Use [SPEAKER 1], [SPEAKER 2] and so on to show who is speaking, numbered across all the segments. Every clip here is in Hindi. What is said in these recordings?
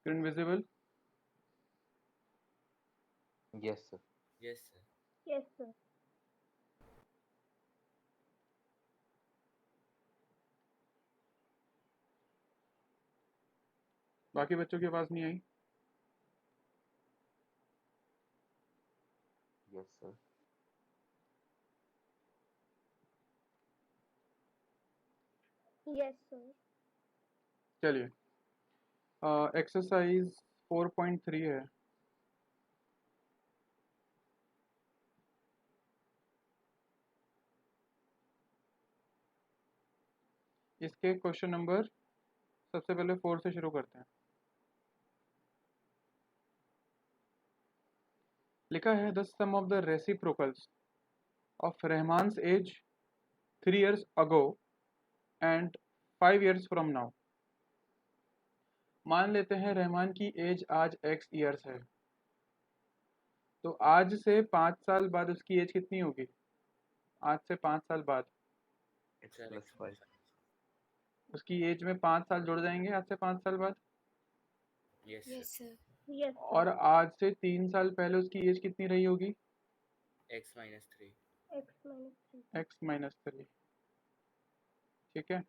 [SPEAKER 1] Screen visible?
[SPEAKER 2] Yes, sir.
[SPEAKER 3] Yes, sir.
[SPEAKER 4] Yes, sir.
[SPEAKER 1] बाकी बच्चों की आवाज नहीं आई?
[SPEAKER 2] Yes, sir.
[SPEAKER 4] Yes, sir.
[SPEAKER 1] चलिए, एक्सरसाइज 4.3 है। इसके क्वेश्चन नंबर सबसे पहले 4 से शुरू करते हैं। लिखा है the sum of the reciprocals of Rahman's as 3 years ago and 5 years from now. मान लेते हैं रहमान की एज आज x ईयर्स है, तो आज से 5 साल बाद उसकी एज कितनी होगी? आज से 5 साल बाद
[SPEAKER 2] X
[SPEAKER 3] Sir,
[SPEAKER 2] plus
[SPEAKER 3] X
[SPEAKER 2] 5.
[SPEAKER 1] उसकी एज में 5 साल जुड़ जाएंगे आज से 5 साल बाद।
[SPEAKER 3] Yes, sir.
[SPEAKER 5] Yes, sir.
[SPEAKER 4] Yes, sir.
[SPEAKER 1] और आज से 3 साल पहले उसकी एज कितनी रही होगी?
[SPEAKER 3] X minus 3.
[SPEAKER 4] X minus 3.
[SPEAKER 1] x minus 3। ठीक है,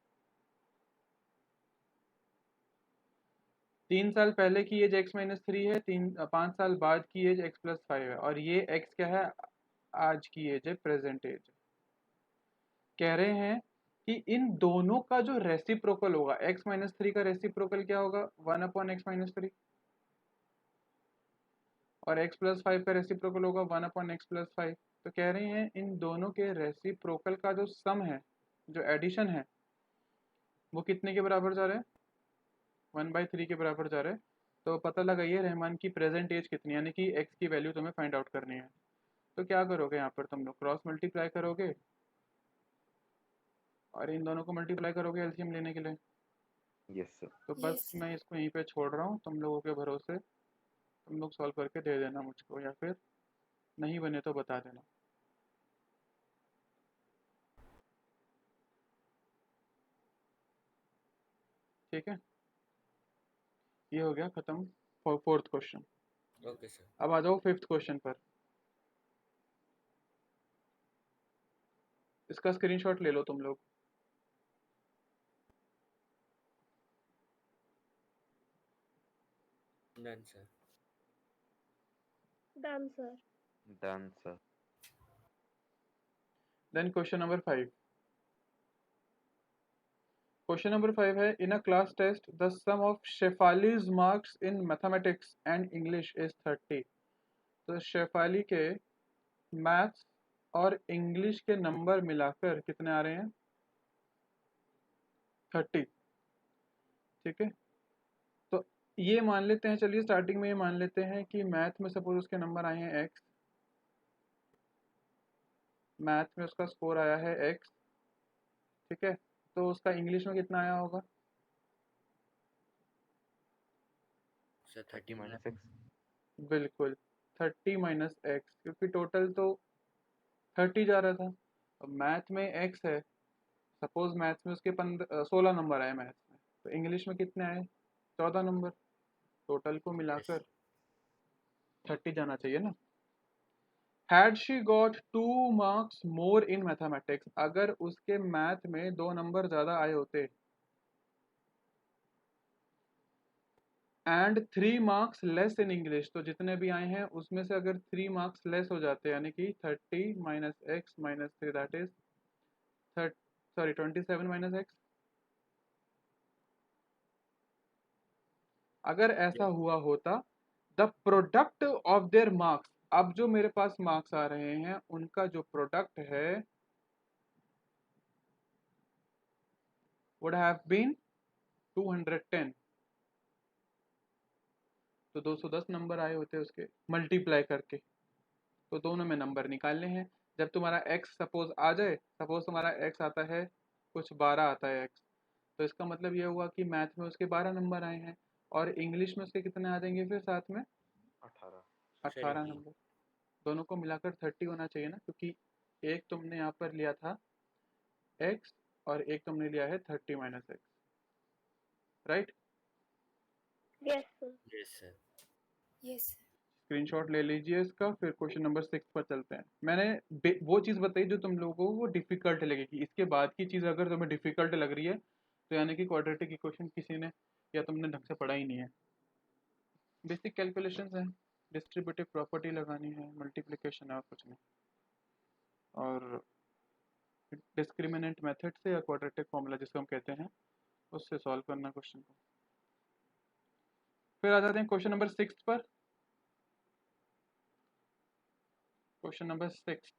[SPEAKER 1] 3 साल पहले की एज x माइनस 3 है, 5 साल बाद की एज x प्लस 5 है, और ये x क्या है? आज की एज है, प्रेजेंट एज। कह रहे हैं कि इन दोनों का जो रेसिप्रोकल होगा, x माइनस 3 का रेसिप्रोकल क्या होगा? 1 अपॉन एक्स माइनस 3, और x प्लस 5 का रेसिप्रोकल होगा 1 अपॉन एक्स प्लस 5। तो कह रहे हैं इन दोनों के रेसिप्रोकल का जो सम है, जो एडिशन है, वो कितने के बराबर जा रहा है? 1/3 के बराबर जा रहा है। तो पता लगाइए रहमान की प्रेजेंट एज कितनी, यानी कि x की वैल्यू तुम्हें फाइंड आउट करनी है। तो क्या करोगे यहाँ पर? तुम लोग क्रॉस मल्टीप्लाई करोगे और इन दोनों को मल्टीप्लाई करोगे एलसीएम लेने के लिए।
[SPEAKER 2] Yes, sir.
[SPEAKER 1] तो
[SPEAKER 5] Yes,
[SPEAKER 1] बस
[SPEAKER 5] sir.
[SPEAKER 1] मैं इसको यहीं पे छोड़ रहा हूँ, तुम लोगों के भरोसे। तुम लोग सॉल्व करके दे देना मुझको, या फिर नहीं बने तो बता देना। ठीक है, ये हो गया खत्म फोर्थ क्वेश्चन।
[SPEAKER 3] Okay, sir.
[SPEAKER 1] अब आ जाओ फिफ्थ क्वेश्चन पर। इसका स्क्रीनशॉट ले लो तुम लोग।
[SPEAKER 3] Done, sir.
[SPEAKER 4] Done, sir.
[SPEAKER 2] Done, sir.
[SPEAKER 1] Then question number 5। Question number 5 है in a class test the sum of Shefali's marks in mathematics and English is 30। तो शेफाली के मैथ्स और इंग्लिश के नंबर मिलाकर कितने आ रहे हैं? 30। ठीक है, तो ये मान लेते हैं, चलिए स्टार्टिंग में ये मान लेते हैं कि मैथ में सपोज उसके नंबर आए हैं x, मैथ में उसका स्कोर आया है x। ठीक है, तो उसका इंग्लिश में कितना आया होगा?
[SPEAKER 3] Sir,
[SPEAKER 2] 30 minus x.
[SPEAKER 1] बिल्कुल 30 माइनस एक्स, क्योंकि टोटल तो 30 जा रहा था। अब मैथ में x है, सपोज मैथ्स में उसके 16 नंबर आए मैथ्स में, तो इंग्लिश में कितने आए? 14 नंबर। टोटल को
[SPEAKER 3] Yes.
[SPEAKER 1] मिलाकर 30 जाना चाहिए ना। Had she got 2 marks more in mathematics, अगर उसके मैथ में 2 नंबर ज़्यादा आए होते, and 3 marks less in English, तो जितने भी आए हैं उसमें से अगर 3 मार्क्स लेस हो जाते, यानी कि 30 minus x minus 3 that is 27 minus x. अगर ऐसा
[SPEAKER 3] Yes.
[SPEAKER 1] हुआ होता, the product of their marks, अब जो मेरे पास मार्क्स आ रहे हैं उनका जो प्रोडक्ट है वुड हैव बीन 210। तो 210 नंबर आए होते उसके मल्टीप्लाई करके, तो दोनों में नंबर निकालने हैं। जब तुम्हारा x सपोज आ जाए, सपोज तुम्हारा x आता है कुछ 12 आता है x, तो इसका मतलब ये हुआ कि मैथ में उसके 12 नंबर आए हैं, और इंग्लिश में उसके कितने आ जाएंगे फिर साथ में?
[SPEAKER 2] 18.
[SPEAKER 1] 18
[SPEAKER 3] 18.
[SPEAKER 1] नंबर। दोनों को मिलाकर 30 होना चाहिए ना, क्योंकि एक तुमने यहाँ पर लिया था x और एक तुमने लिया है 30 minus x, right?
[SPEAKER 4] Yes, sir.
[SPEAKER 3] Yes, sir.
[SPEAKER 5] Yes, sir.
[SPEAKER 1] Screenshot ले लीजिए इसका, फिर क्वेश्चन नंबर 6 पर चलते हैं। मैंने वो चीज़ बताई जो तुम लोगों को वो डिफ़िकल्ट लगेगी। इसके बाद की चीज़ अगर तुम्हें डिफ़िकल्ट लग रही है तो यानी कि क्वाड्रेटिक इक्वेशन किसी ने या तुमने ढंग से पढ़ा ही नहीं है। बेसिक कैलकुलेशंस हैं, डिस्ट्रीब्यूटिव प्रॉपर्टी लगानी है, मल्टीप्लिकेशन है और कुछ नहीं। और डिस्क्रिमिनेंट मेथड से या क्वाड्रेटिक फॉर्मूला जिसको हम कहते हैं उससे सॉल्व करना क्वेश्चन को। फिर आ जाते हैं क्वेश्चन नंबर 6 पर। Question number 6,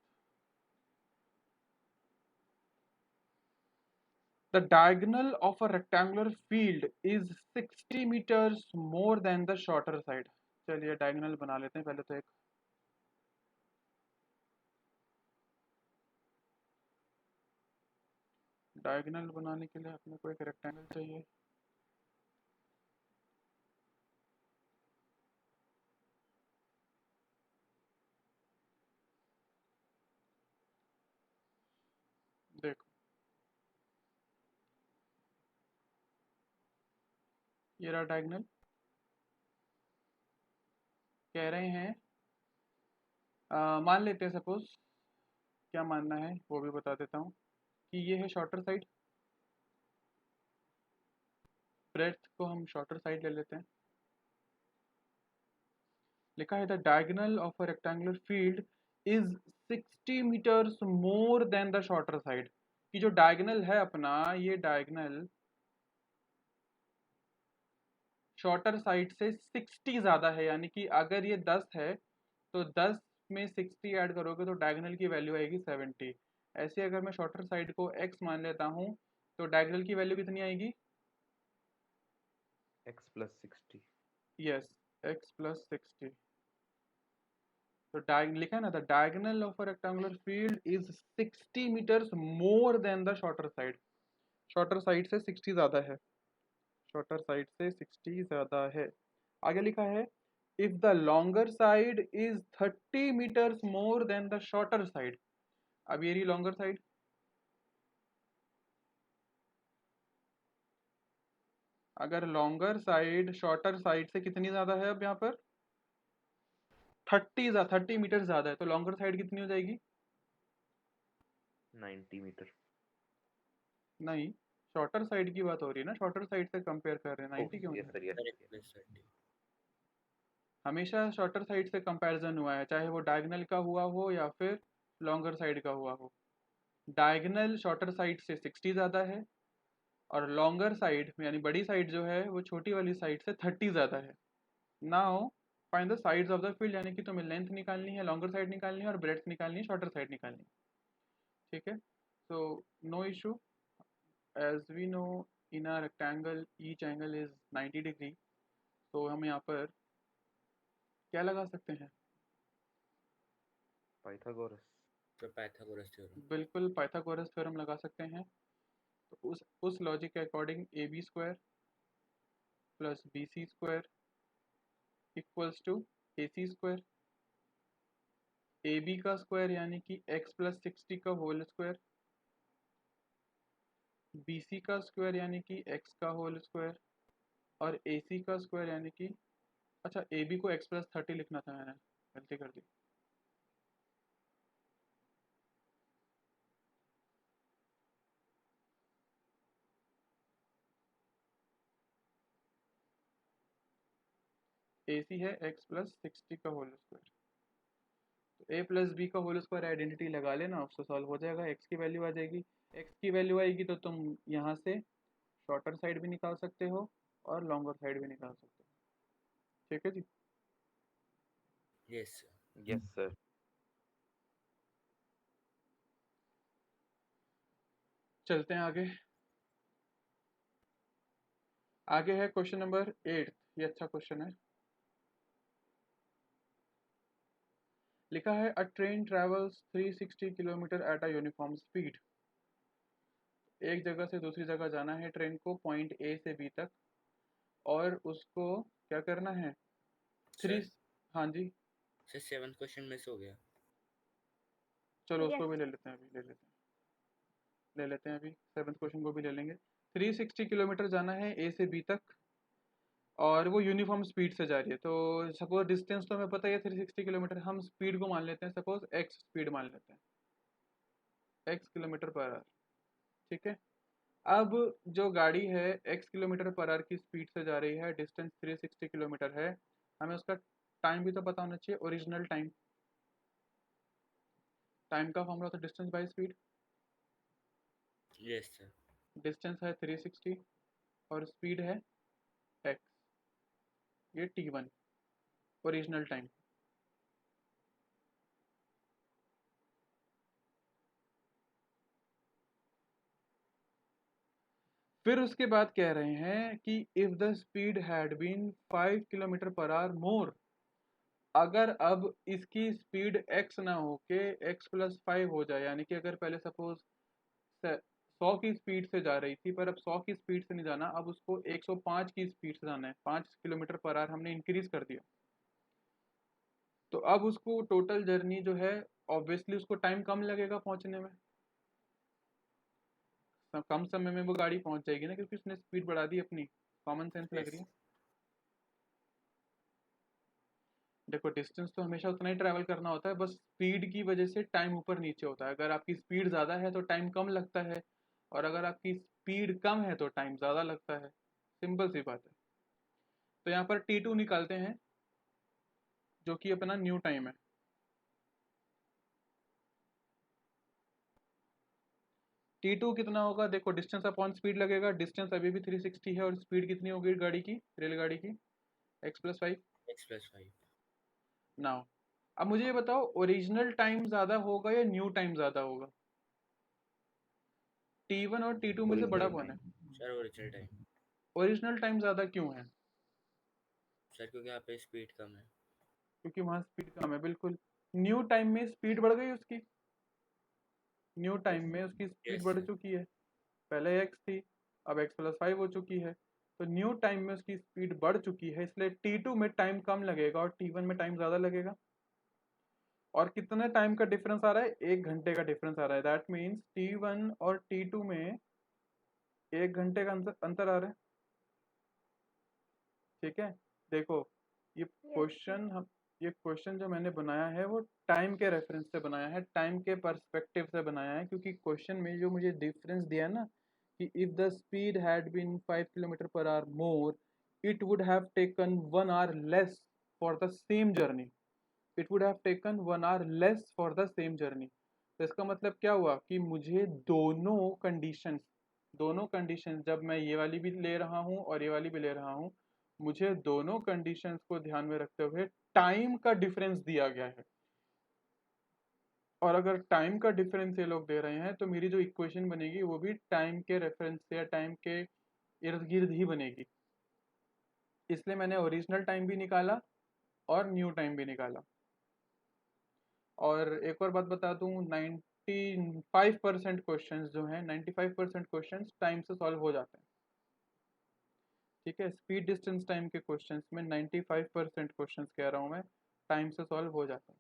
[SPEAKER 1] the diagonal of a rectangular field is 60 meters more than the shorter side। चलिए डायगोनल बना लेते हैं पहले तो एक। डायगोनल बनाने के लिए अपने को एक रेक्टेंगल चाहिए। देखो ये रहा डायगोनल। कह रहे हैं मान लेते हैं सपोज, क्या मानना है वो भी बता देता हूँ, कि ये है शॉर्टर साइड। ब्रेड्थ को हम शॉर्टर साइड ले लेते हैं। लिखा है the diagonal of a rectangular field is 60 metres more than the shorter side. कि जो डायगोनल है अपना, ये डायगोनल शॉर्टर साइड से 60 ज़्यादा है। यानी कि अगर ये 10 है तो 10 में 60 ऐड करोगे तो डायगोनल की वैल्यू आएगी 70। ऐसे अगर मैं शॉर्टर साइड को x मान लेता हूँ तो डायगोनल की वैल्यू कितनी आएगी?
[SPEAKER 2] x plus 60।
[SPEAKER 1] Yes, x plus 60। तो लिखा है ना, the diagonal of a rectangular field is 60 metres more than the shorter side. Shorter side से 60 ज़्यादा है। शॉर्टर साइड से 60 ज़्यादा है। आगे लिखा है if the longer side is 30 metres more than the shorter side. अब ये रही लॉन्गर साइड। अगर लॉन्गर साइड शॉर्टर साइड से कितनी ज़्यादा है, अब यहाँ पर 30 मीटर ज़्यादा है, तो लॉन्गर साइड कितनी हो जाएगी?
[SPEAKER 2] 90 मीटर।
[SPEAKER 1] नहीं, शॉर्टर साइड की बात हो रही है ना, शॉर्टर साइड से कंपेयर कर रहे हैं। 90 क्यों
[SPEAKER 2] यस
[SPEAKER 1] है?
[SPEAKER 2] Sir, yes
[SPEAKER 3] Correct, plus 20.
[SPEAKER 1] हमेशा शॉर्टर साइड से कंपैरिजन हुआ है, चाहे वो डायगोनल का हुआ हो या फिर लॉन्गर साइड का हुआ हो। डायगोनल शॉर्टर साइड से 60 ज़्यादा है और लॉन्गर साइड यानी बड़ी साइड जो है वो छोटी वाली साइड से 30 ज़्यादा है। Now find the sides of the field, यानी कि तुम्हें लेंथ निकालनी है, लॉन्गर साइड निकालनी है और ब्रेड्थ निकालनी है, शॉर्टर साइड निकालनी है। ठीक है, so no issue. As we know in a rectangle each angle is 90 degree, तो हम यहाँ पर क्या लगा सकते हैं?
[SPEAKER 2] पाइथागोरस।
[SPEAKER 3] So Pythagoras theorem.
[SPEAKER 1] बिल्कुल पाइथागोरस थ्योरम लगा सकते हैं। तो उस लॉजिक के according A B square plus B C square equals to A C square. A B का स्क्वायर यानी कि x प्लस 60 का होल स्क्वायर, बी सी का स्क्वायर यानी कि x का होल स्क्वायर, और ए सी का स्क्वायर यानी कि, अच्छा ए बी को x प्लस 30 लिखना था, मैंने गलती कर दी। ए सी है x प्लस 60 का होल स्क्वायर। तो ए प्लस बी का होल स्क्वायर आइडेंटिटी लगा लेना, उससे सॉल्व हो जाएगा। x की वैल्यू आ जाएगी। x की वैल्यू आएगी तो तुम यहाँ से शॉर्टर साइड भी निकाल सकते हो और लॉन्गर साइड भी निकाल सकते हो। ठीक है जी।
[SPEAKER 3] Yes, sir.
[SPEAKER 2] Yes sir.
[SPEAKER 1] चलते हैं आगे। आगे है क्वेश्चन नंबर 8। ये अच्छा क्वेश्चन है। लिखा है अ train travels 360 kilometre at a uniform speed. एक जगह से दूसरी जगह जाना है ट्रेन को, पॉइंट ए से बी तक, और उसको क्या करना है? थ्री।
[SPEAKER 3] Sir,
[SPEAKER 1] हाँ जी,
[SPEAKER 3] sir 7th question miss हो गया.
[SPEAKER 1] चलो
[SPEAKER 4] Yes.
[SPEAKER 1] उसको भी ले लेते हैं, अभी ले लेते हैं अभी 7th क्वेश्चन को भी ले लेंगे। 360 किलोमीटर जाना है ए से बी तक। और वो यूनिफॉर्म स्पीड से जा रही है। तो सपोज डिस्टेंस तो हमें पता ही है 360 किलोमीटर, हम स्पीड को मान लेते हैं सपोज x स्पीड मान लेते हैं, x किलोमीटर पर आवर। ठीक है, अब जो गाड़ी है x किलोमीटर पर आवर की स्पीड से जा रही है, डिस्टेंस 360 किलोमीटर है, हमें उसका टाइम भी तो पता होना चाहिए, ओरिजिनल टाइम। टाइम का फॉर्मूला तो distance by speed.
[SPEAKER 3] Yes sir.
[SPEAKER 1] Distance है 360 और स्पीड है x, ये t1 ओरिजिनल टाइम। फिर उसके बाद कह रहे हैं कि if the speed had been 5 kilometre per hour more, अगर अब इसकी स्पीड x ना होके x प्लस 5 हो जाए, यानी कि अगर पहले सपोज 100 की स्पीड से जा रही थी, पर अब 100 की स्पीड से नहीं जाना, अब उसको 105 की स्पीड से जाना है, 5 किलोमीटर पर आवर हमने इंक्रीज कर दिया, तो अब उसको टोटल जर्नी जो है ऑब्वियसली उसको टाइम कम लगेगा पहुंचने में, कम समय में वो गाड़ी पहुंच जाएगी ना, क्योंकि उसने स्पीड बढ़ा दी अपनी। कॉमन सेंस लग रही है। देखो डिस्टेंस तो हमेशा उतना ही ट्रैवल करना होता है, बस स्पीड की वजह से टाइम ऊपर नीचे होता है। अगर आपकी स्पीड ज़्यादा है तो टाइम कम लगता है, और अगर आपकी स्पीड कम है तो टाइम ज़्यादा लगता है। सिंपल सी बात है। तो यहाँ पर T2 निकालते हैं, जो कि अपना न्यू टाइम है। T2 कितना होगा, देखो डिस्टेंस अपॉन स्पीड लगेगा, डिस्टेंस अभी भी 360 है और स्पीड कितनी होगी गाड़ी की, रेलगाड़ी की, x plus 5।
[SPEAKER 3] x plus 5।
[SPEAKER 1] Now अब मुझे ये बताओ, ओरिजिनल टाइम ज़्यादा होगा या न्यू टाइम ज़्यादा होगा? T1 और T2 में से बड़ा
[SPEAKER 2] ओरिजिनल
[SPEAKER 1] कौन है?
[SPEAKER 3] Sir original time.
[SPEAKER 1] Original time ज़्यादा क्यों है?
[SPEAKER 3] सर क्योंकि यहाँ पे स्पीड कम है।
[SPEAKER 1] क्योंकि वहाँ स्पीड कम है, बिल्कुल। न्यू टाइम में स्पीड बढ़ गई उसकी, न्यू टाइम में उसकी स्पीड
[SPEAKER 3] यस
[SPEAKER 1] बढ़
[SPEAKER 3] सर।
[SPEAKER 1] चुकी है। पहले x थी, अब x प्लस 5 हो चुकी है, तो न्यू टाइम में उसकी स्पीड बढ़ चुकी है, इसलिए T2 में टाइम कम लगेगा और T1 में टाइम ज़्यादा लगेगा। और कितने टाइम का डिफरेंस आ रहा है? 1 घंटे का डिफरेंस आ रहा है। दैट मीन्स T1 और T2 में 1 घंटे का अंतर आ रहा है। ठीक है, देखो ये क्वेश्चन हम ये क्वेश्चन जो मैंने बनाया है वो टाइम के रेफरेंस से बनाया है, टाइम के पर्सपेक्टिव से बनाया है, क्योंकि क्वेश्चन में जो मुझे डिफरेंस दिया है ना, कि if the speed had been 5 kilometre per hour more, it would have taken 1 hour less for the same journey. It would have taken 1 hour less for the same journey. तो इसका मतलब क्या हुआ कि मुझे दोनों कंडीशंस जब मैं ये वाली भी ले रहा हूँ और ये वाली भी ले रहा हूँ, मुझे दोनों कंडीशंस को ध्यान में रखते हुए टाइम का डिफरेंस दिया गया है। और अगर टाइम का डिफरेंस ये लोग दे रहे हैं, तो मेरी जो इक्वेशन बनेगी वो भी टाइम के रेफरेंस से या टाइम के इर्द गिर्द ही बनेगी। इसलिए मैंने ओरिजिनल टाइम भी निकाला और न्यू टाइम भी निकाला। और एक और बात बता दूं, 95% क्वेश्चंस जो हैं, 95% क्वेश्चंस टाइम से सॉल्व हो जाते हैं। ठीक है, स्पीड डिस्टेंस टाइम के क्वेश्चंस में 95% क्वेश्चंस कह रहा हूँ मैं, टाइम से सॉल्व हो जाते हैं,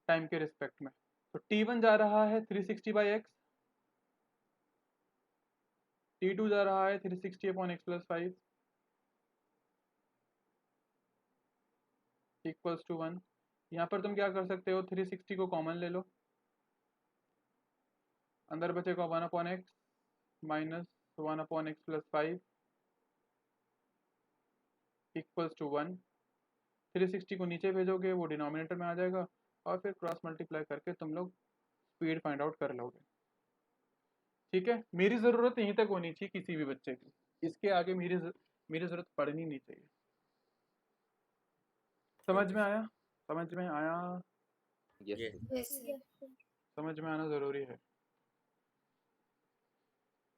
[SPEAKER 1] टाइम के रिस्पेक्ट में। तो T1 जा रहा है 360/x, T2 जा रहा है 360/x प्लस 5 इक्वल्स टू 1। यहाँ पर तुम क्या कर सकते हो, 360 को कॉमन ले लो, अंदर बचेगा 1/x minus 1/x plus 5 equals to 1। 360 को नीचे भेजोगे, वो डिनोमिनेटर में आ जाएगा, और फिर क्रॉस मल्टीप्लाई करके तुम लोग स्पीड फाइंड आउट कर लोगे। ठीक है, मेरी ज़रूरत यहीं तक होनी चाहिए किसी भी बच्चे की, इसके आगे मेरी ज़रूरत पड़नी नहीं चाहिए। समझ में आया? समझ में आया?
[SPEAKER 2] Yes
[SPEAKER 3] Yes.
[SPEAKER 2] Sir.
[SPEAKER 4] Yes, sir.
[SPEAKER 1] समझ में आना ज़रूरी है,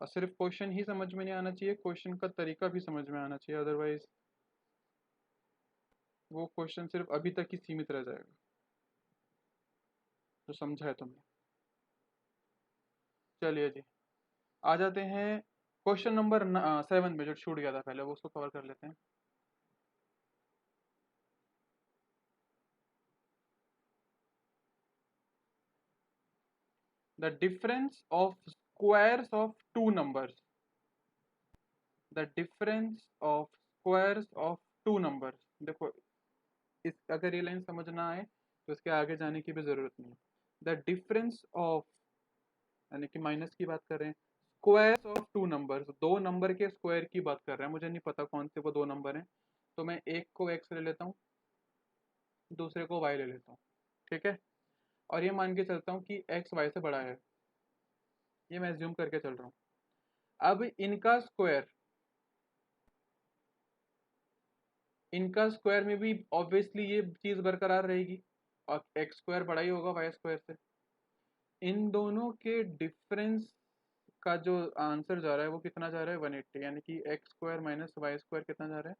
[SPEAKER 1] और सिर्फ क्वेश्चन ही समझ में नहीं आना चाहिए, क्वेश्चन का तरीका भी समझ में आना चाहिए, अदरवाइज वो क्वेश्चन सिर्फ अभी तक ही सीमित रह जाएगा जो समझा है तुमने। चलिए जी, आ जाते हैं क्वेश्चन नंबर 7 में, जो छूट गया था पहले, वो उसको कवर कर लेते हैं। The difference of squares of two numbers. The difference of squares of two numbers. देखो इस अगर ये लाइन समझ ना आए तो इसके आगे जाने की भी ज़रूरत नहीं। द डिफरेंस ऑफ, यानी कि माइनस की बात कर रहे हैं, स्क्वायर्स ऑफ टू नंबर्स, दो नंबर के स्क्वायर की बात कर रहे हैं। मुझे नहीं पता कौन से वो दो नंबर हैं, तो मैं एक को x ले लेता हूँ, दूसरे को y ले लेता हूँ, ठीक है। और ये मान के चलता हूँ कि x y से बड़ा है, ये मैं एज्यूम करके चल रहा हूँ। अब इनका स्क्वायर में भी ऑब्वियसली ये चीज़ बरकरार रहेगी और एक्स स्क्वायर बड़ा ही होगा वाई स्क्वायर से। इन दोनों के डिफरेंस का जो आंसर जा रहा है वो कितना जा रहा है 180, यानी कि x square minus y square कितना जा रहा है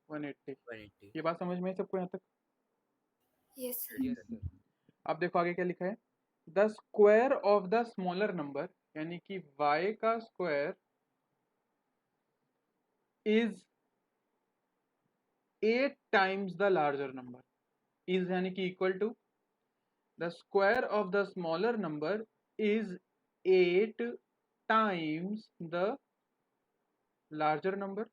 [SPEAKER 1] 180।
[SPEAKER 3] 180।
[SPEAKER 1] ये बात समझ में है सबको यहाँ तक?
[SPEAKER 5] Yes, sir.
[SPEAKER 2] Yes, sir.
[SPEAKER 1] अब देखो आगे क्या लिखा है, the square of the smaller number, यानी कि y का square is 8 times the larger number. Is यानी कि equal to, the square of the smaller number is 8 times the larger number.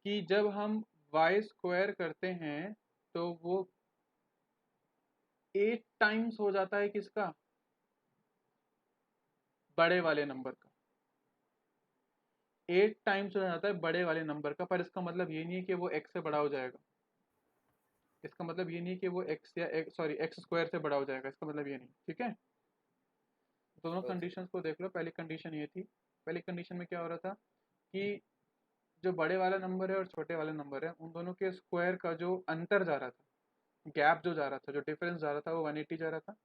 [SPEAKER 1] कि जब हम y स्क्वायर करते हैं तो वो 8 टाइम्स हो जाता है किसका, बड़े वाले नंबर का। 8 टाइम्स हो जाता है बड़े वाले नंबर का, पर इसका मतलब ये नहीं है कि वो x से बड़ा हो जाएगा। इसका मतलब ये नहीं है कि वो x या x स्क्वायर से बड़ा हो जाएगा, इसका मतलब ये नहीं, ठीक है। दोनों
[SPEAKER 3] Okay.
[SPEAKER 1] कंडीशंस को देख लो। पहली कंडीशन ये थी, पहली कंडीशन में क्या हो रहा था कि जो बड़े वाला नंबर है और छोटे वाले नंबर है उन दोनों के स्क्वायर का जो अंतर जा रहा था, गैप जो जा रहा था, जो डिफरेंस जा रहा था, वो 180 जा रहा था।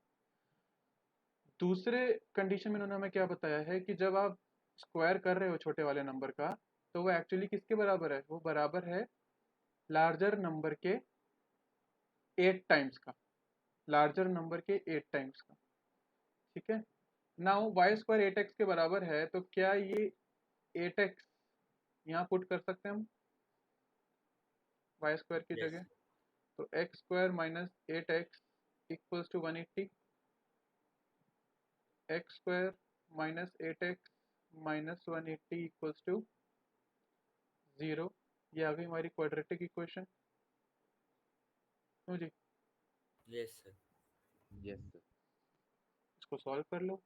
[SPEAKER 1] दूसरे कंडीशन में उन्होंने हमें क्या बताया है कि जब आप स्क्वायर कर रहे हो छोटे वाले नंबर का तो वो एक्चुअली किसके बराबर है, वो बराबर है लार्जर नंबर के 8 टाइम्स का, लार्जर नंबर के 8 टाइम्स का, ठीक है। नाउ वाई स्क्वायर 8x के बराबर है, तो क्या ये 8x यहाँ पुट कर सकते हैं हम वाई स्क्वायर की
[SPEAKER 3] Yes.
[SPEAKER 1] जगह? तो x square minus 8x equals to 180, x square minus 8x माइनस 180 इक्वल्स टू 0। ये आ गई हमारी क्वाड्रेटिक इक्वेशन। जी,
[SPEAKER 3] Yes, sir.
[SPEAKER 2] Yes, sir.
[SPEAKER 1] इसको सॉल्व कर लो।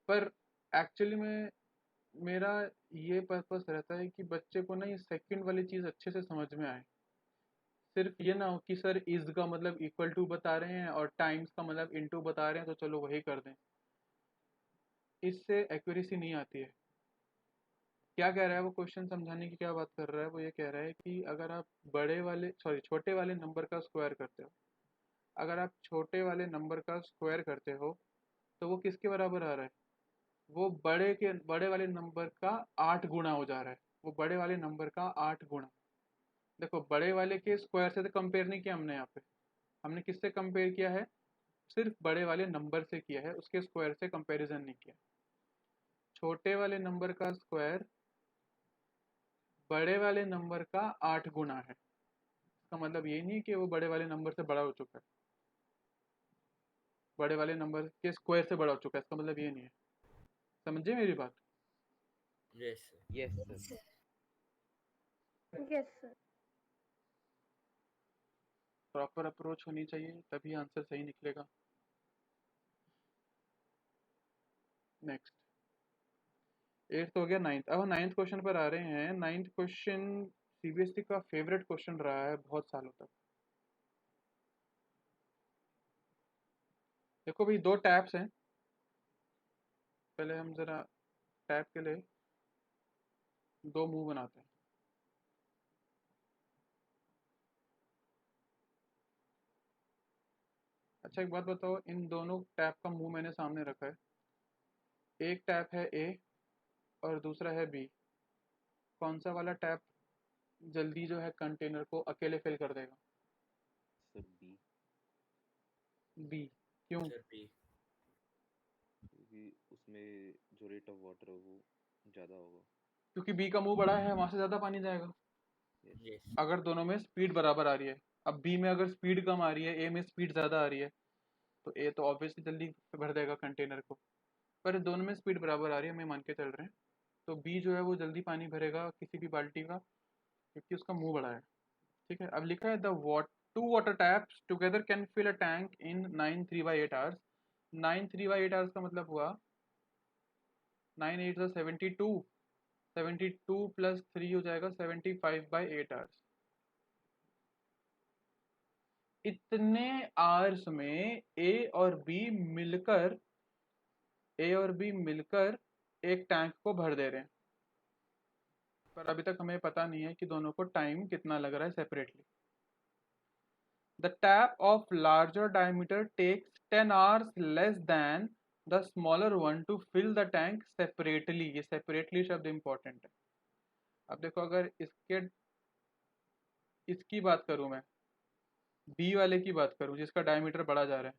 [SPEAKER 1] पर एक्चुअली में मेरा ये पर्पस रहता है कि बच्चे को ना ये सेकंड वाली चीज़ अच्छे से समझ में आए। सिर्फ ये ना हो कि सर इज का मतलब इक्वल टू बता रहे हैं और टाइम्स का मतलब इनटू बता रहे हैं तो चलो वही कर दें, इससे एक्यूरेसी नहीं आती है। क्या कह रहा है वो, क्वेश्चन समझाने की क्या बात कर रहा है, वो ये कह रहा है कि अगर आप छोटे वाले नंबर का स्क्वायर करते हो, अगर आप छोटे वाले नंबर का स्क्वायर करते हो तो वो किसके बराबर आ रहा है, वो बड़े वाले नंबर का 8 गुना हो जा रहा है। वो बड़े वाले नंबर का 8 गुना। देखो बड़े वाले के स्क्वायर से तो कंपेयर नहीं किया हमने, यहाँ पे हमने किससे कंपेयर किया है, सिर्फ बड़े वाले नंबर से किया है, उसके स्क्वायर से कंपैरिजन नहीं किया। छोटे वाले नंबर का स्क्वायर बड़े वाले नंबर का 8 गुना है। इसका मतलब ये नहीं कि वो बड़े वाले नंबर से बड़ा हो चुका है, बड़े वाले नंबर के स्क्वायर से बड़ा हो चुका है, इसका मतलब ये नहीं है। समझे मेरी बात?
[SPEAKER 3] Yes, sir.
[SPEAKER 2] Yes, sir.
[SPEAKER 5] Sir.
[SPEAKER 4] Yes, sir.
[SPEAKER 1] Proper approach होनी चाहिए तभी आंसर सही निकलेगा। नेक्स्ट, 8th हो गया, 9th। अब 9th क्वेश्चन पर आ रहे हैं। 9th क्वेश्चन सीबीएसई का फेवरेट क्वेश्चन रहा है बहुत सालों तक। देखो भाई, दो टैप्स हैं, पहले हम जरा टैप के लिए दो मुंह बनाते हैं। अच्छा एक बात बताओ, इन दोनों टैप का मुंह मैंने सामने रखा है, एक टैप है ए और दूसरा है बी। कौन सा वाला टैप जल्दी जो है कंटेनर को अकेले फिल कर देगा?
[SPEAKER 2] Sir, B.
[SPEAKER 1] बी। क्यों?
[SPEAKER 3] Sir, B.
[SPEAKER 2] क्योंकि उसमें जो रेट ऑफ वाटर है वो ज़्यादा होगा।
[SPEAKER 1] क्योंकि बी का मुंह बड़ा है, वहां से ज्यादा पानी जाएगा।
[SPEAKER 2] Yes.
[SPEAKER 3] Yes.
[SPEAKER 1] अगर दोनों में स्पीड बराबर आ रही है, अब बी में अगर स्पीड कम आ रही है, ए में स्पीड ज़्यादा आ रही है, तो ए तो ऑब्वियसली जल्दी भर देगा कंटेनर को। पर दोनों में स्पीड बराबर आ रही है, हमें मान के चल रहे हैं। तो बी जो है वो जल्दी पानी भरेगा किसी भी बाल्टी का, क्योंकि उसका मुंह बड़ा है। ठीक है, अब लिखा है the two water taps together can fill a tank in 9 3/8 hours. 9 3/8 hours का मतलब हुआ 9 8 72, 72 प्लस 3 हो जाएगा 75/8 आवर्स। इतने आवर्स में ए और बी मिलकर एक टैंक को भर दे रहे हैं, पर अभी तक हमें पता नहीं है कि दोनों को टाइम कितना लग रहा है separately. The tap of larger diameter takes 10 hours less than the smaller one to fill the tank separately. ये सेपरेटली शब्द इंपॉर्टेंट है। अब देखो, अगर इसकी बात करूं, मैं बी वाले की बात करूं जिसका डायमीटर बढ़ा जा रहा है,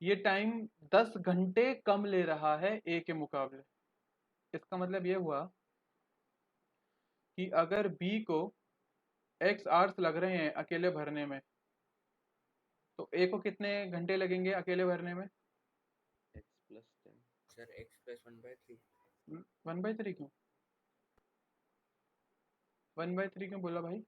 [SPEAKER 1] ये टाइम 10 घंटे कम ले रहा है ए के मुकाबले। इसका मतलब ये हुआ कि अगर बी को x आवर्स लग रहे हैं अकेले भरने में, तो ए को कितने घंटे लगेंगे अकेले भरने में?
[SPEAKER 2] x plus 10।
[SPEAKER 3] Sir x plus 1/3।
[SPEAKER 1] 1/3 क्यों? 1/3 क्यों बोला भाई?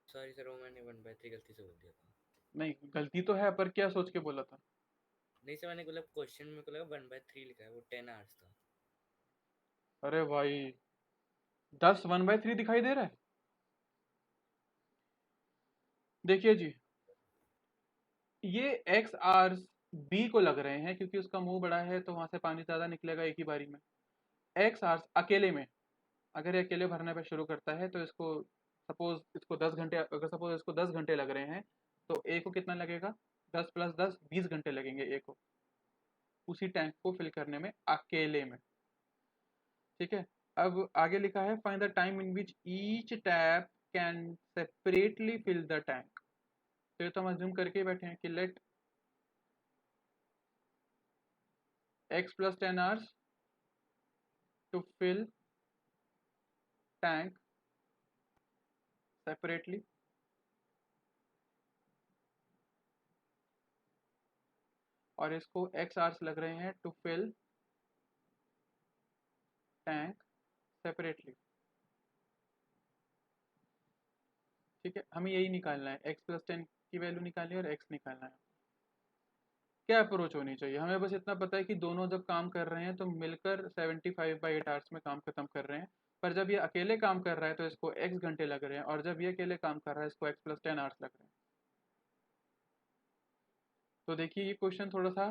[SPEAKER 3] सॉरी सर, वो मैंने 1/3 गलती से बोल दिया था।
[SPEAKER 1] नहीं, गलती तो है, पर क्या सोच के बोला था?
[SPEAKER 3] नहीं सर, मैंने मतलब क्वेश्चन में को लगा 1/3 लिखा है, वो 10 आवर्स था।
[SPEAKER 1] अरे भाई, 10 1/3 दिखाई दे रहा है। देखिए जी, ये x आवर्स बी को लग रहे हैं क्योंकि उसका मुंह बड़ा है, तो वहां से पानी ज्यादा निकलेगा एक ही बारी में। x आवर्स अकेले में, अगर ये अकेले भरने पे शुरू करता है, तो इसको सपोज इसको 10 घंटे, अगर सपोज इसको 10 घंटे लग रहे हैं, तो ए को कितना लगेगा? 10 + 10 20 घंटे लगेंगे ए को उसी टैंक को फिल करने में अकेले में। ठीक है, अब आगे लिखा है find the time in which each tap can separately fill the tank. तो ये तो हम अज्यूम करके ही बैठे हैं कि let x + 10 hours to fill tank separately. और इसको x आवर्स लग रहे हैं टू फिल टैंक सेपरेटली। ठीक है, हमें यही निकालना है, x + 10 की वैल्यू निकालनी है और x निकालना है। क्या अप्रोच होनी चाहिए? हमें बस इतना पता है कि दोनों जब काम कर रहे हैं तो मिलकर 75/8 आवर्स में काम खत्म कर रहे हैं, पर जब ये अकेले काम कर रहा है तो इसको x घंटे लग रहे हैं, और जब ये अकेले काम कर रहा है इसको x + 10 आवर्स लग रहे हैं। तो देखिए, ये क्वेश्चन थोड़ा सा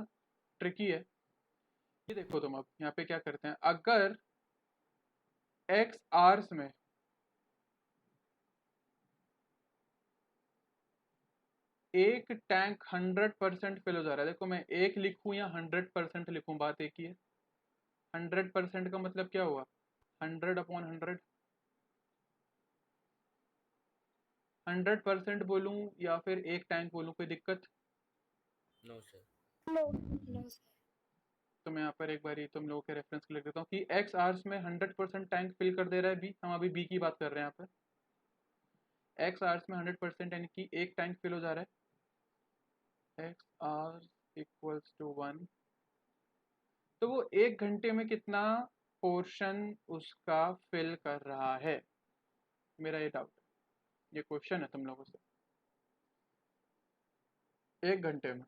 [SPEAKER 1] ट्रिकी है। ये देखो तुम, अब यहाँ पे क्या करते हैं, अगर x आवर्स में एक टैंक 100% फिल हो जा रहा है, देखो मैं एक लिखूं या 100% लिखूं, बात एक ही है। 100% का मतलब क्या हुआ? 100/100। 100% बोलूं या फिर एक टैंक बोलूं, कोई दिक्कत?
[SPEAKER 3] No sir.
[SPEAKER 4] No.
[SPEAKER 5] No, sir.
[SPEAKER 1] तो मैं यहाँ पर एक बारी तुम लोगों के रेफरेंस के लिए लिख देता हूँ कि x आवर्स में 100% टैंक फिल कर दे रहा है बी। हम अभी बी की बात कर रहे हैं यहाँ पर। x आवर्स में 100% यानी कि एक टैंक फिल हो जा रहा है, x आवर्स इक्वल्स टू 1। तो वो एक घंटे में कितना पोर्शन उसका फिल कर रहा है, मेरा ये डाउट है। ये क्वेश्चन है तुम लोगों से, एक घंटे में।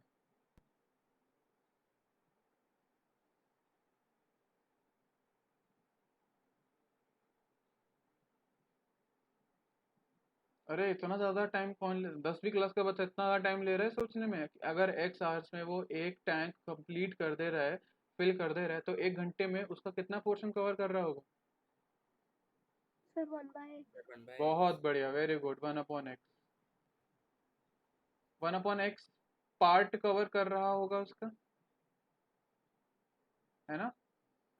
[SPEAKER 1] अरे इतना ज़्यादा टाइम कौन 10वीं क्लास का बच्चा इतना ज़्यादा टाइम ले रहा है सोचने में? अगर x आवर्स में वो एक टैंक कंप्लीट कर दे रहा है, फिल कर दे रहा है, तो एक घंटे में उसका कितना पोर्शन कवर कर रहा होगा?
[SPEAKER 4] Sir, 1/8.
[SPEAKER 3] 1/8।
[SPEAKER 1] बहुत बढ़िया, very good. 1/x। 1/x part cover कर रहा होगा उसका, है ना?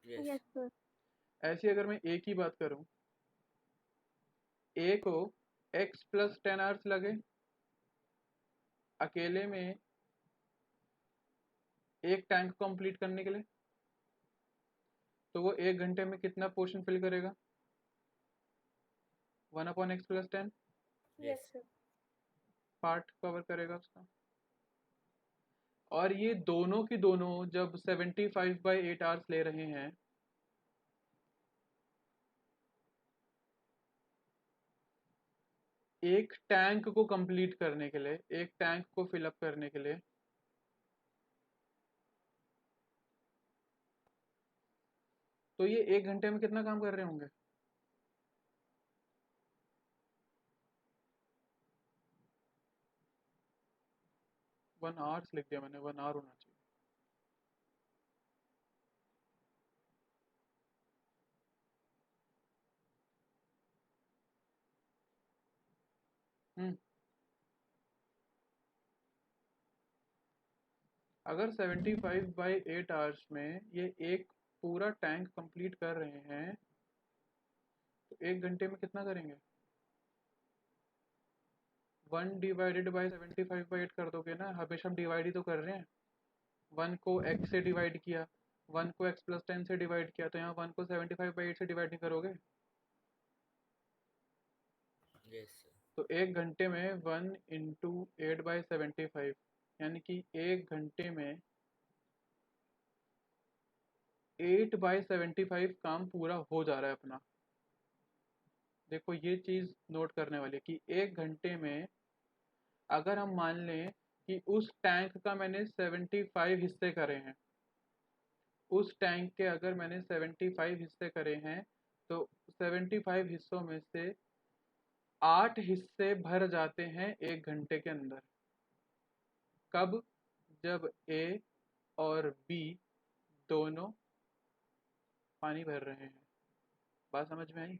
[SPEAKER 3] यस।
[SPEAKER 4] Yes, sir.
[SPEAKER 1] ऐसी अगर मैं a की बात करूं, a को x + 10 आवर्स लगे अकेले में एक टैंक कंप्लीट करने के लिए, तो वो एक घंटे में कितना पोर्शन फिल करेगा? 1/x + 10
[SPEAKER 4] Yes, sir.
[SPEAKER 1] Part cover करेगा उसका। और ये दोनों की दोनों जब 75/8 आवर्स ले रहे हैं, एक टैंक को कंप्लीट करने के लिए, एक टैंक को फिलअप करने के लिए, तो ये 1 घंटे में कितना काम कर रहे होंगे? वन आवर्स लिख दिया मैंने, 1 आवर होना चाहिए। अगर 75/8 आवर्स में ये एक पूरा टैंक कंप्लीट कर रहे हैं तो 1 घंटे में कितना करेंगे? 1 डिवाइडेड बाई 75/8 कर दोगे ना, हमेशा हम डिवाइड ही तो कर रहे हैं। 1 को x से डिवाइड किया, 1 को x+10 से डिवाइड किया, तो यहाँ 1 को 75/8 से डिवाइड नहीं करोगे?
[SPEAKER 3] Yes sir.
[SPEAKER 1] तो 1 घंटे में 1 इंटू 8/75, यानी कि 1 घंटे में 8/75 काम पूरा हो जा रहा है अपना। देखो ये चीज़ नोट करने वाली है कि 1 घंटे में अगर हम मान लें कि उस टैंक का मैंने 75 हिस्से करे हैं, उस टैंक के अगर मैंने 75 हिस्से करे हैं, तो 75 हिस्सों में से 8 हिस्से भर जाते हैं 1 घंटे के अंदर। कब? जब ए और बी दोनों पानी भर रहे हैं। बात समझ में आई?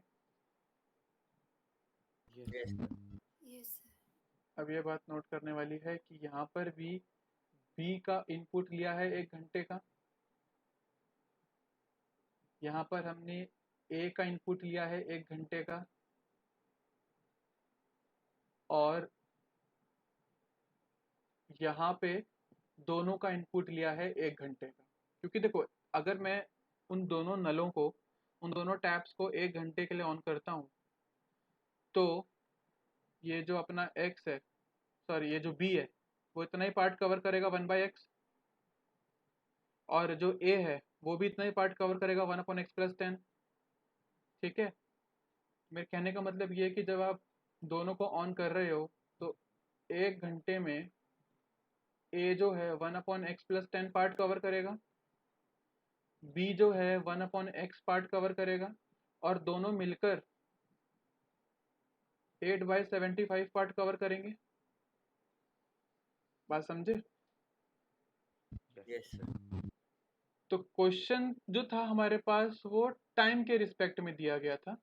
[SPEAKER 3] Yes sir.
[SPEAKER 5] Yes, sir.
[SPEAKER 1] अब ये बात नोट करने वाली है कि यहाँ पर भी बी का इनपुट लिया है 1 घंटे का, यहाँ पर हमने ए का इनपुट लिया है 1 घंटे का, और यहाँ पे दोनों का इनपुट लिया है 1 घंटे का। क्योंकि देखो अगर मैं उन दोनों नलों को, उन दोनों टैप्स को 1 घंटे के लिए ऑन करता हूँ, तो ये जो अपना x है, सॉरी ये जो b है, वो इतना ही पार्ट कवर करेगा 1/x, और जो a है वो भी इतना ही पार्ट कवर करेगा 1/x+10। ठीक है, मेरे कहने का मतलब ये है कि जब आप दोनों को ऑन कर रहे हो तो 1 घंटे में a जो है 1/x+10 पार्ट कवर करेगा, b जो है 1/x पार्ट कवर करेगा, और दोनों मिलकर 8/75 पार्ट कवर करेंगे। बात समझे?
[SPEAKER 3] Yes sir.
[SPEAKER 1] तो क्वेश्चन जो था हमारे पास वो टाइम के रिस्पेक्ट में दिया गया था,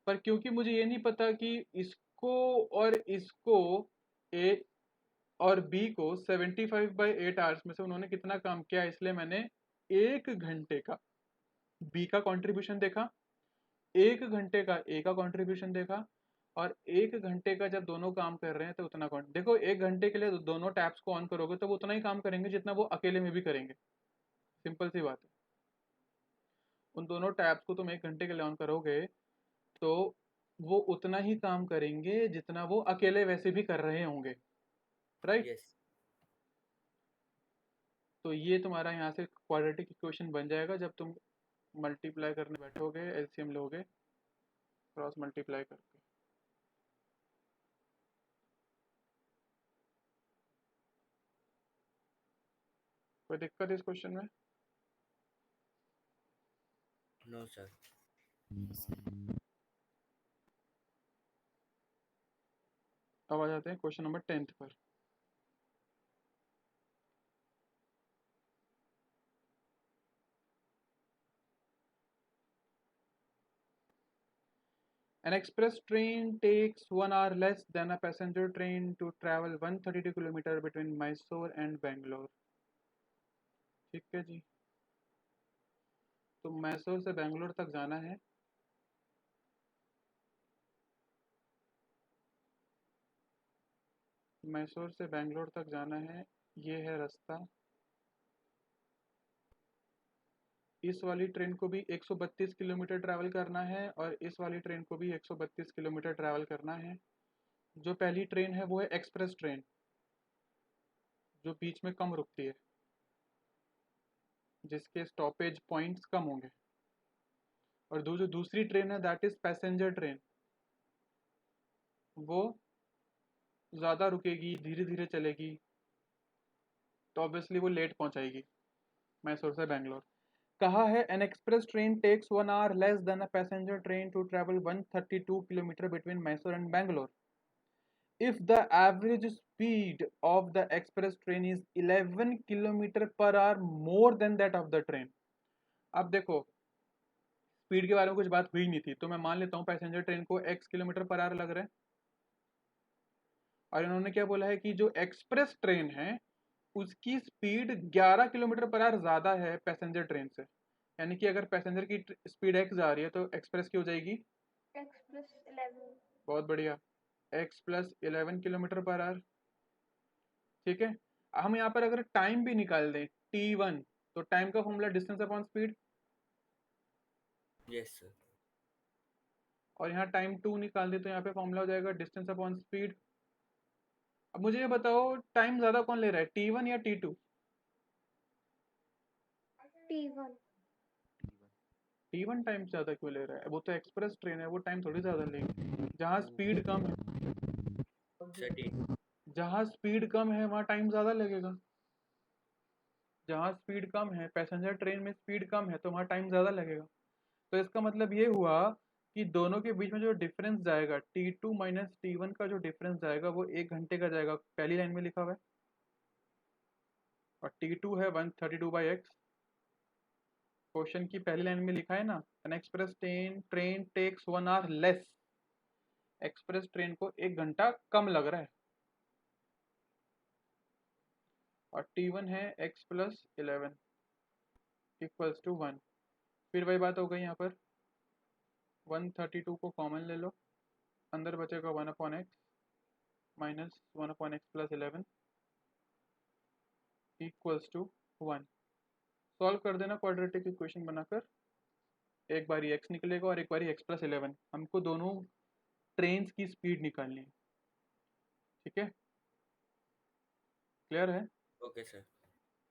[SPEAKER 1] पर क्योंकि मुझे ये नहीं पता कि इसको और इसको ए और बी को 75/8 आवर्स में से उन्होंने कितना काम किया, इसलिए मैंने 1 घंटे का बी का कंट्रीब्यूशन देखा, 1 घंटे का ए का कंट्रीब्यूशन देखा, और 1 घंटे का जब दोनों काम कर रहे हैं तो उतना देखो 1 घंटे के लिए दोनों टैप्स को ऑन करोगे तो वो उतना ही काम करेंगे जितना वो अकेले में भी करेंगे। सिंपल सी बात है। उन दोनों टैब्स को तुम 1 घंटे के लिए ऑन करोगे तो वो उतना ही काम करेंगे जितना वो अकेले वैसे भी कर रहे होंगे, राइट?
[SPEAKER 3] यस।
[SPEAKER 1] तो ये तुम्हारा यहाँ से क्वाड्रेटिक इक्वेशन बन जाएगा जब तुम मल्टीप्लाई करने बैठोगे, एलसीएम लोगे क्रॉस मल्टीप्लाई करके। कोई दिक्कत इस क्वेश्चन में?
[SPEAKER 3] No sir.
[SPEAKER 5] No, sir.
[SPEAKER 1] अब आ जाते हैं क्वेश्चन नंबर 10 पर। An express train takes 1 hour less than a passenger train to travel 132 kilometre between Mysore and Bangalore. ठीक है जी, तो मैसूर से बेंगलोर तक जाना है, मैसूर से बेंगलोर तक जाना है, ये है रास्ता। इस वाली ट्रेन को भी 132 किलोमीटर ट्रैवल करना है और इस वाली ट्रेन को भी 132 किलोमीटर ट्रैवल करना है। जो पहली ट्रेन है वो है एक्सप्रेस ट्रेन, जो बीच में कम रुकती है, जिसके स्टॉपेज पॉइंट्स कम होंगे। और जो दूसरी ट्रेन है दैट इज पैसेंजर ट्रेन, वो ज़्यादा रुकेगी, धीरे धीरे चलेगी, तो ऑब्वियसली वो लेट पहुंचाएगी मैसूर से बेंगलोर। कहा है an express train takes 1 hour less than a passenger train to travel 132 kilometres between Mysore and Bangalore if the average speed of the express train is 11 kilometer per hour more than that of the train। अब देखो स्पीड के बारे में कुछ बात हुई नहीं थी, तो मैं मान लेता हूँ पैसेंजर ट्रेन को x किलोमीटर पर आवर लग रहा है, और इन्होंने क्या बोला है कि जो एक्सप्रेस ट्रेन है उसकी स्पीड 11 किलोमीटर पर आवर ज़्यादा है पैसेंजर ट्रेन से। यानी कि अगर पैसेंजर की स्पीड x जा रही है तो एक्सप्रेस की हो जाएगी
[SPEAKER 4] x+11।
[SPEAKER 1] बहुत बढ़िया, x+11 किलोमीटर पर आवर। ठीक है, हम यहाँ पर अगर टाइम भी निकाल दें t1, तो टाइम का formula distance upon speed,
[SPEAKER 3] yes sir.
[SPEAKER 1] और यहाँ टाइम 2 निकाल दे तो यहाँ पे फॉर्मूला हो जाएगा डिस्टेंस अपॉन स्पीड। अब मुझे ये बताओ टाइम ज़्यादा कौन ले रहा है, t1 या t2?
[SPEAKER 4] t1।
[SPEAKER 1] t1 टाइम ज़्यादा क्यों ले रहा है, वो तो एक्सप्रेस ट्रेन है, वो टाइम थोड़ी ज़्यादा लेगी। जहाँ स्पीड कम है,
[SPEAKER 3] सर
[SPEAKER 1] जहाँ स्पीड कम है वहाँ टाइम ज़्यादा लगेगा। जहाँ स्पीड कम है, पैसेंजर ट्रेन में स्पीड कम है, तो वहाँ टाइम ज़्यादा लगेगा। तो इसका मतलब ये हुआ कि दोनों के बीच में जो डिफरेंस जाएगा t2 माइनस t1 का जो डिफरेंस जाएगा वो 1 घंटे का जाएगा, पहली लाइन में लिखा हुआ है। और t2 है 132/x, क्वेश्चन की पहली लाइन में लिखा है ना, an express train takes 1 hour less. Express train को 1 घंटा कम लग रहा है, और t1 है x+11 इक्वल्स टू 1। फिर वही बात हो गई यहाँ पर, 132 को कॉमन ले लो, अंदर बचेगा 1/x minus 1/x+11 equals to 1। Solve कर देना क्वाड्रेटिक इक्वेशन बनाकर, एक बारी x निकलेगा और एक बारी x+11। हमको दोनों ट्रेन्स की स्पीड निकालनी है। ठीक है, क्लियर है?
[SPEAKER 3] Okay sir.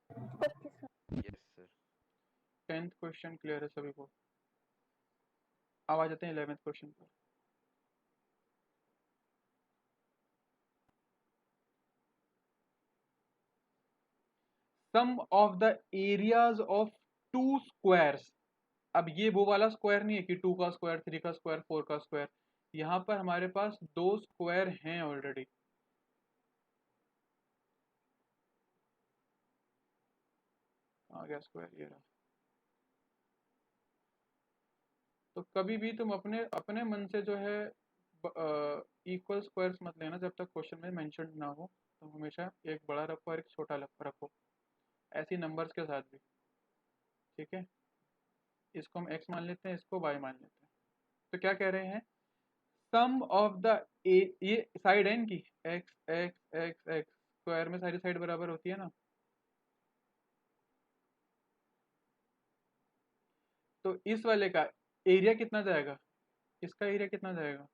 [SPEAKER 4] Okay sir.
[SPEAKER 2] Yes sir.
[SPEAKER 1] 10th question clear है सभी को? अब आ जाते हैं 11th क्वेश्चन पर। Sum of the areas of 2 squares. अब ये वो वाला स्क्वायर नहीं है कि 2 का स्क्वायर, 3 का स्क्वायर, 4 का स्क्वायर। यहाँ पर हमारे पास 2 स्क्वायर हैं ऑलरेडी। आ गया स्क्वायर, ये रहा। तो कभी भी तुम अपने अपने मन से जो है इक्वल स्क्वायर्स मत लेना जब तक क्वेश्चन में मेंशन ना हो। तो हमेशा एक बड़ा रखो और एक छोटा रखो, ऐसी नंबर्स के साथ भी। ठीक है, इसको हम x मान लेते हैं, इसको y मान लेते हैं। तो क्या कह रहे हैं, सम ऑफ द ये साइड है इनकी x x x x, square में सारी साइड बराबर होती है ना। तो इस वाले का एरिया कितना जाएगा, इसका एरिया कितना जाएगा,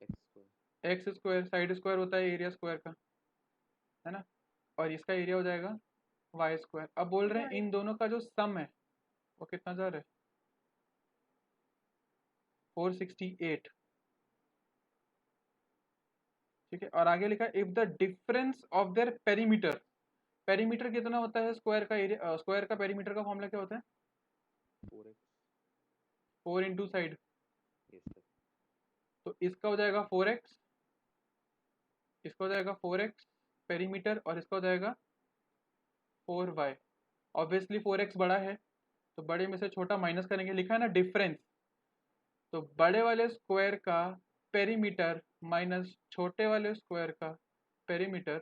[SPEAKER 2] x2।
[SPEAKER 1] x square, side square होता है एरिया स्क्वायर का, है ना। और इसका एरिया हो जाएगा y स्क्वायर। अब बोल रहे हैं इन दोनों का जो सम है वो कितना जा रहा है, 468। ठीक है, और आगे लिखा if the difference of their perimeter. Perimeter कितना होता है स्क्वायर का एरिया, स्क्वायर का पेरीमीटर का फॉर्मूला क्या होता है,
[SPEAKER 2] 4x।
[SPEAKER 1] 4 into side.
[SPEAKER 2] Yes sir.
[SPEAKER 1] तो इसका हो जाएगा 4x, इसका हो जाएगा 4x पेरीमीटर, और इसका हो जाएगा 4y। ऑब्वियसली 4x बड़ा है, तो बड़े में से छोटा माइनस करेंगे, लिखा है ना डिफरेंस। तो बड़े वाले स्क्वायर का पेरीमीटर माइनस छोटे वाले स्क्वायर का पेरीमीटर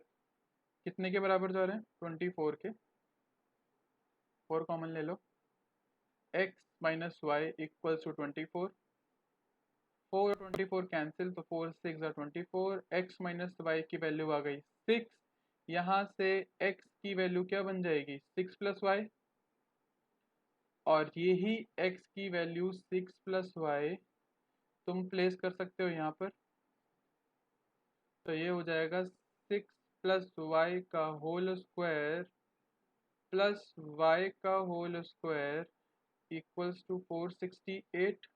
[SPEAKER 1] कितने के बराबर जा रहे हैं, 24 के। 4 कॉमन ले लो, x minus y equals to 24। 4 24 cancel, तो 4 6 24। x माइनस वाई की वैल्यू आ गई 6। यहाँ से x की वैल्यू क्या बन जाएगी, 6 प्लस वाई, और यही x की वैल्यू 6 प्लस वाई तुम प्लेस कर सकते हो यहाँ पर। तो ये हो जाएगा 6 प्लस वाई का होल स्क्वायर प्लस वाई का होल स्क्वायर इक्वल्स टू 468।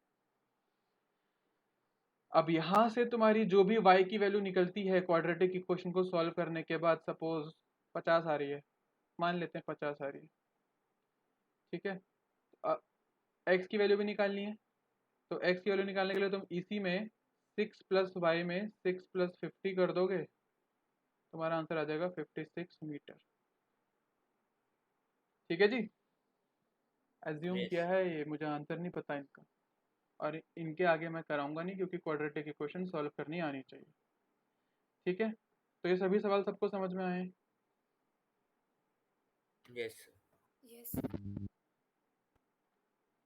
[SPEAKER 1] अब यहाँ से तुम्हारी जो भी y की वैल्यू निकलती है क्वाड्रेटिक इक्वेशन को सॉल्व करने के बाद, सपोज 50 आ रही है, मान लेते हैं 50 आ रही है, ठीक है। x की वैल्यू भी निकालनी है, तो x की वैल्यू निकालने के लिए तुम इसी में 6 प्लस वाई में 6 प्लस 50 कर दोगे, तुम्हारा आंसर आ जाएगा 56 मीटर। ठीक है जी, एज्यूम
[SPEAKER 3] Yes.
[SPEAKER 1] किया है ये, मुझे आंसर नहीं पता इनका, और इनके आगे मैं कराऊंगा नहीं क्योंकि क्वाड्रेटिक इक्वेशन सॉल्व करनी आनी चाहिए। ठीक है, तो ये सभी सवाल सबको समझ में आए हैं?
[SPEAKER 3] Yes, sir.
[SPEAKER 5] Yes, sir.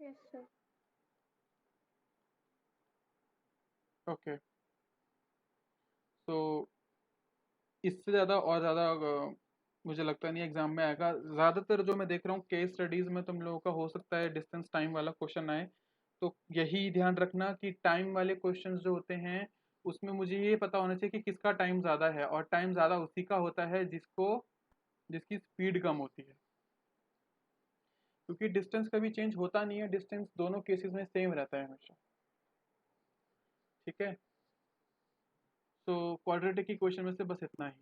[SPEAKER 4] Yes, sir.
[SPEAKER 1] Okay, तो इससे ज़्यादा और ज़्यादा मुझे लगता नहीं एग्जाम में आएगा। ज़्यादातर जो मैं देख रहा हूँ केस स्टडीज़ में तुम लोगों का हो सकता है डिस्टेंस टाइम वाला क्वेश्चन आए, तो यही ध्यान रखना कि टाइम वाले क्वेश्चंस जो होते हैं उसमें मुझे ये पता होना चाहिए कि किसका टाइम ज़्यादा है, और टाइम ज़्यादा उसी का होता है जिसकी स्पीड कम होती है, क्योंकि डिस्टेंस कभी चेंज होता नहीं है, डिस्टेंस दोनों केसेस में सेम रहता है हमेशा। ठीक है, तो क्वाड्रेटिक इक्वेशन में से बस इतना ही।